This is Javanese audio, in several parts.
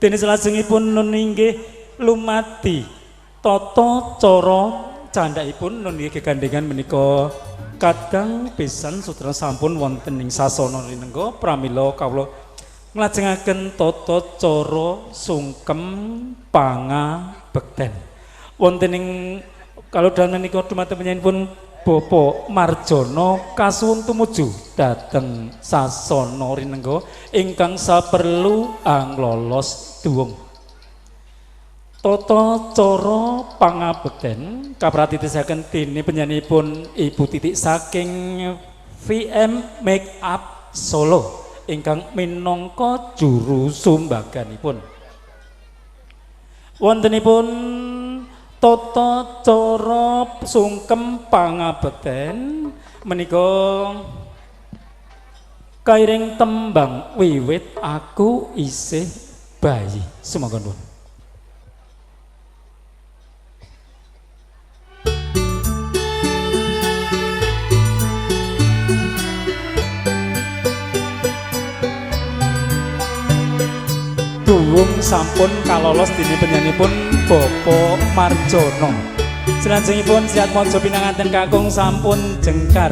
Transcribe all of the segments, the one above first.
Dene salajengipun nun inggih lumadi tata cara candhaipun nun inggih gegandhengan menika kadang pisan sutra sampun wonten ing sasana rinengga pramila kawula nglajengaken tata cara sungkem pangabekten. Wonten ing kalau dalam menika dumateng panjenenganipun Bapak Marjono kasuwun tumuju dhateng sasana rinengga ingkang saperlu anglolos duwung. Tata cara pangabekten kapratitisaken déning penyanyiipun Ibu Titik saking VM Make Up Solo ingkang minangka juru sumbaganipun. Wontenipun tata cara sungkem pangabekten menika kairing tembang wiwit aku isih bayi. Sumangga nuwun. Duwung sampun kalolos dene penyanyiipun Bapak Marjono. Salajengipun siat maja pinanganten kakung sampun jengkar.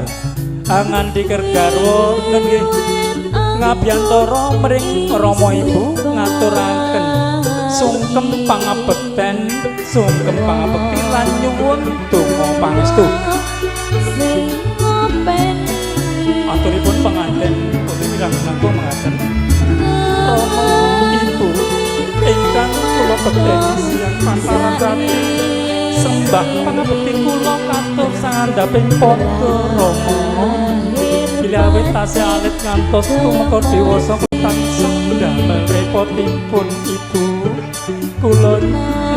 Ngandhika garwa nggih ngabiyantara mring Rama Ibu ngaturaken sungkem pangabekten lan nyuwun donga pangestu. Aturipun penganten putri langkung mengaten Rama Ibu ingkang kula bekteni siang pasaran rati sembah pangabekti kula katur sangandhaping padha Rama bilawit tasih alit ngantos tumeka dewasa tansah damel repotipun Ibu kula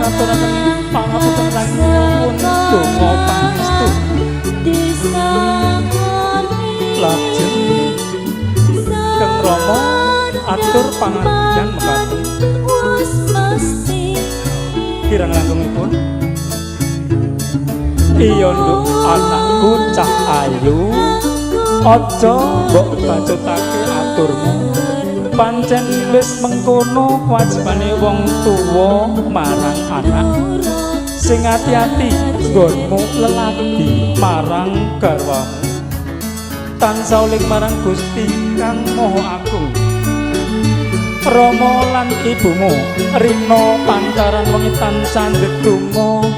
ngaturaken pangabekten lan nyuwun donga pangestu. Lajeng Kang Rama atur pangandikan mekaten kirang langkungipun iya nduk anakku cah ayu aja mbok bacutake aturmu pancen wis mengkono kewajibane wong tuwa marang anak sing ati-ati nggonmu lelaki marang garwamu tansah eling marang Gusti Kang Maha Agung. Rama lan ibumu rina pantaran wengi tansah ndedonga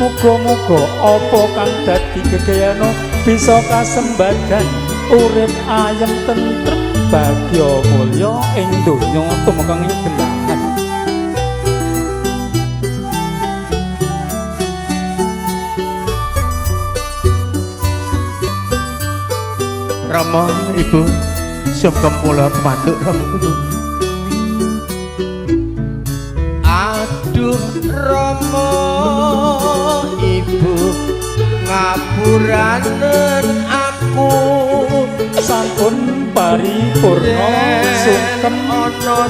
muga-muga apa kang dadi gegayana bisa kasembadan urip ayem tentrem bagya mulya ing donya tumekeng ing gendangan. Rama Ibu sungkem kula pamanduk Rama Ibu. Aduh Rama Ibu ngapuranen aku sampun paripurna sungkem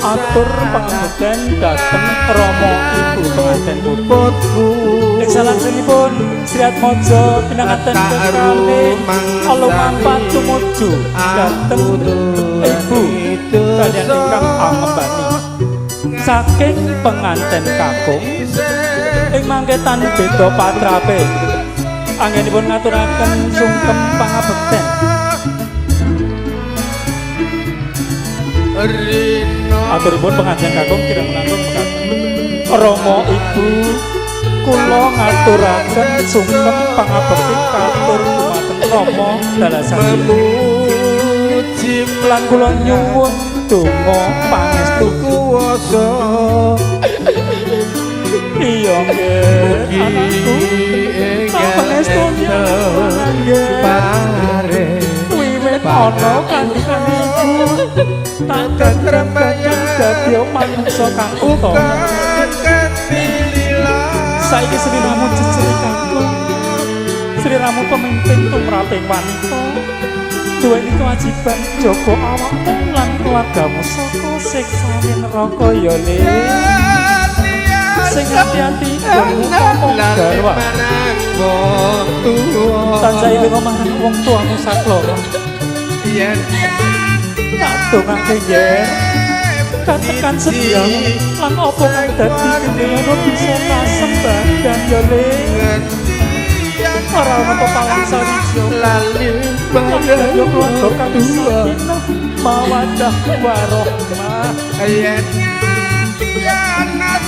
atur pangabekten dhateng Rama Ibu penganten putri. Ing salajengipun Sriat Maja pinanganten kekalih alumampat tumuju dhateng Ibu kaliyan ingkang angembani saking penganten kakung ing mangketan beda patrape anggenipun ngaturaken sungkem pangabekten. Aturipun penganten kakung kirang langkung mekaten Rama Ibu kula ngaturaken sungkem pangabekti katur dumateng Rama dalasanipun lan kula nyuwun donga pangestu kuwasa. Iya nggih anakku pangestu nggih pare wiwit ana kandhane ibu tak ketremayan dadi manungsa kang utama. Saiki sliramu jejerikanku sliramu pemimpin tumraping wanita duweni kewajiban jaga awakmu lan keluargamu saka siksane neraka ya Le sing ati-ati ngomong garwa tansah eling marang wong tuamu sakloro yen tak dongake yen katekan sediang lan apa kang dadi kendhayana bisa kasembahan ya le ora ana pepalang sawijo lali bareng yo keluarga kang sakinah mawaddah warahmah yen tiana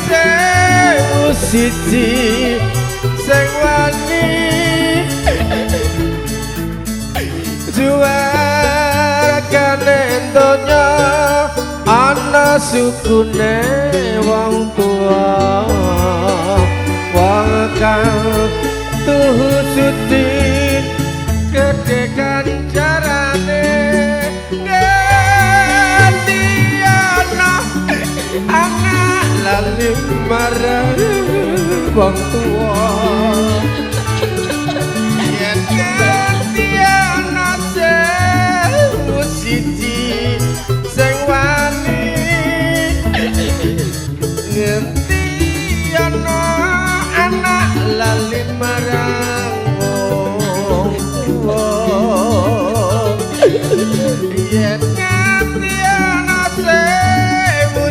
siji sing wani juara kane donya ana sukune wong tua wong kang tuhu suci gede ganjarane gantiana anak lali marang wong tua yen gantiana siji sing wani gantiana anak lali marang wong tua yen gantiana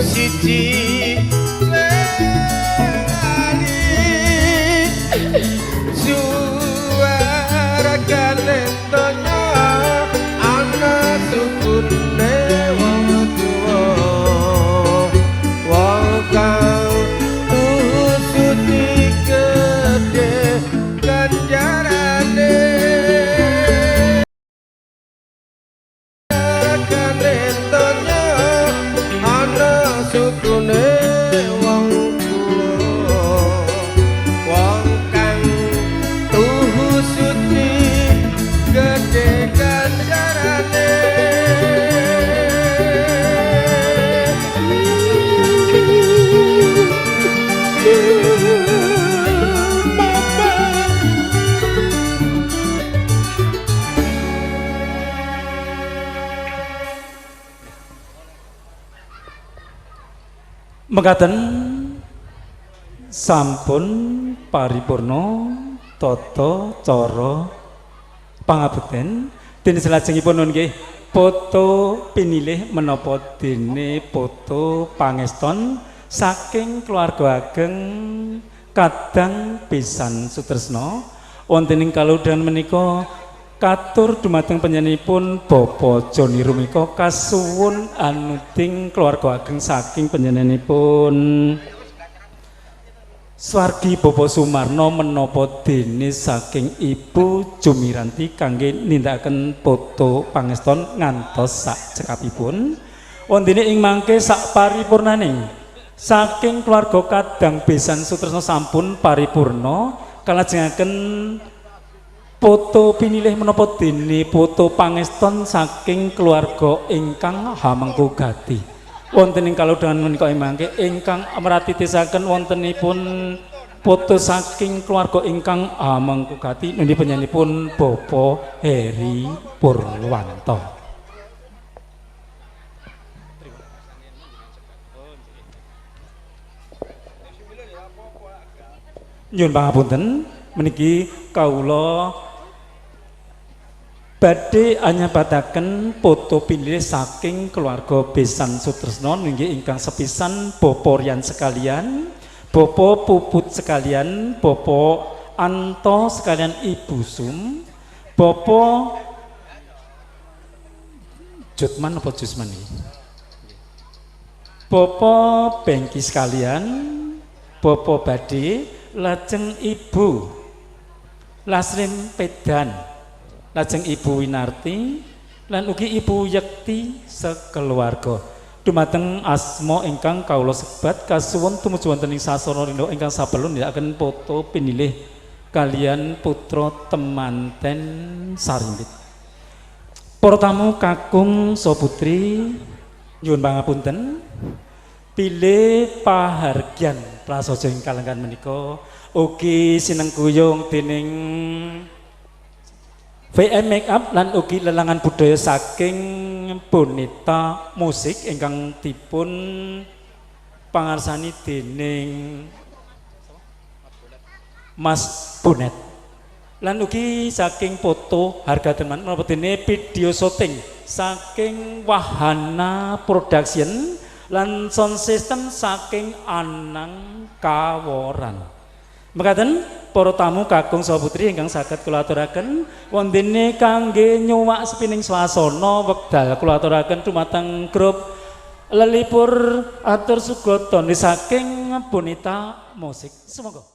siji suara kalentonya ana sukune wong tua wong kang suci gede ganjarane kalentonya ana sukune wong tua wong kang tuhu suci gede ganjarane mekaten sampun paripurna tata cara pangabekten dene salajengipun nun nggih foto pinilih menapa dene foto pangeston saking keluarga ageng kadang pisan sutresna wonten ing kalodhan menika katur dumateng panjenenganipun Bapak Joni Rumiko kasuwun anuting keluarga ageng saking panjenenganipun Swargi Bapak Sumarno menapa dene saking Ibu Jumiranti kangge nindakaken foto pangeston ngantos sak cekapipun wondene ing mangke sak paripurnaning saking keluarga kadang besan sutresna sampun paripurna kalajengaken foto pinilih menapa dene foto pangeston saking keluarga ingkang hamengku gati wonten ing kalodhangan menika mangke ingkang meratitesaken wontenipun foto saking keluarga ingkang hamengku gati niki panjenenganipun Bapak Heri Purwanto. Nyuwun pangapunten meniki kawula badhe anyebataken foto pinilih saking keluarga besan sutresna nggih ingkang sepisan Bapak Rian sekalian, Bapak Puput sekalian, Bapak Anto sekalian Ibu Sum, Bapak Jutman apa Jusman iki? Bapak Bengki sekalian, Bapak Bade, lajeng Ibu Lasrim Pedan, lajeng Ibu Winarti lan ugi Ibu Yekti sekeluarga dumateng asma ingkang kawula sebat kasuwun tumuju wonten ing sasana rindha ingkang sapelun nindakaken foto pinilih kalian putra temanten sarimbit. Para tamu kakung saha putri nyuwun pangapunten pilih pahargyan prasaja ing kalenggan menika ugi sinengkuyung dening VM Makeup lan ugi lelangan budaya saking Bonita Musik ingkang dipun pangarsani dening Mas Bonet lan ugi saking foto harga teman menapa dene video syuting saking Wahana Production lan sound system saking Anang Kaworan. Mekaten para tamu kakung saha putri ingkang saged kula aturaken wondene kangge nyuwak sepining swasana wekdal kula aturaken dumateng grup Lelipur atur sugata saking Bonita Musik. Semoga